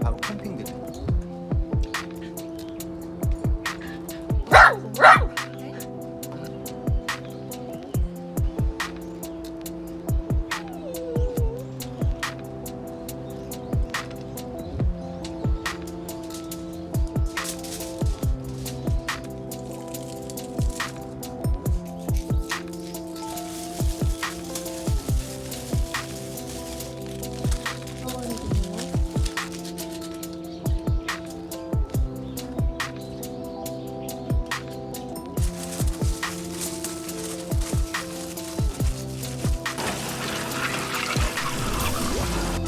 바로 캠핑들.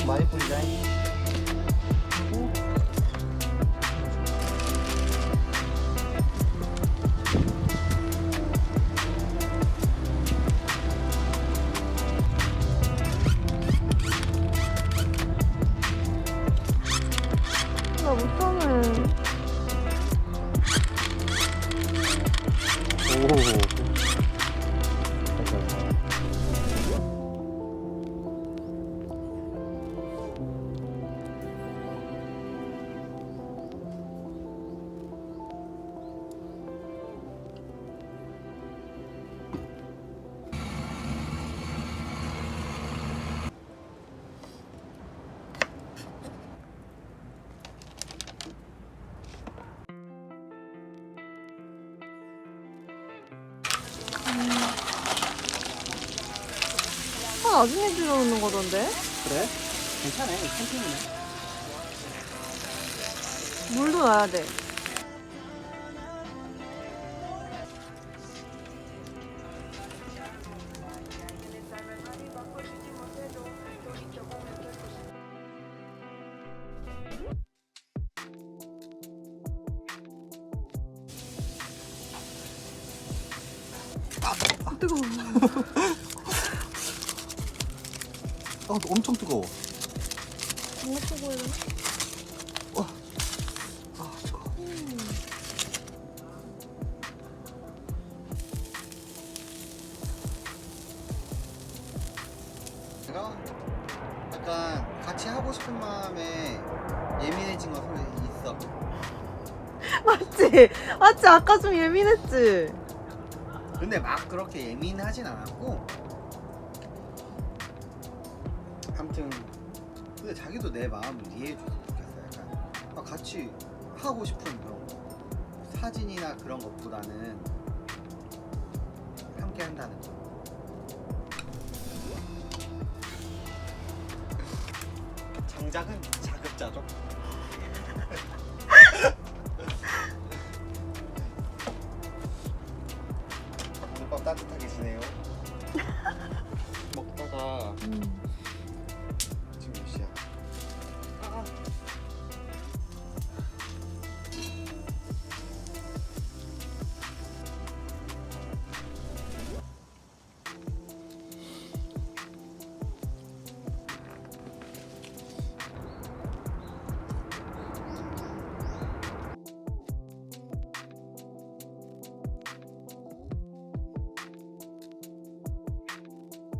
많이 뿌리자. 나 못하네. 오. 나중에 들어오는 거던데? 그래? 괜찮아. 이 캠핑이네. 물도 놔야 돼. 뜨거워. 아, 엄청 뜨거워. 정말 뜨거워요. 아, 뜨거워. 제가 약간 같이 하고 싶은 마음에 예민해진 건 솔직히 있어. 맞지? 맞지? 아까 좀 예민했지? 근데 막 그렇게 예민하진 않았고, 아무튼 근데 자기도 내 마음을 이해해줬으면 좋겠어. 약간 막 같이 하고 싶은 그런 거, 사진이나 그런 것보다는 함께 한다는 거. 장작은 자급자족. 오늘밤 따뜻하게 지내요. 먹다가 지금 몇 시야?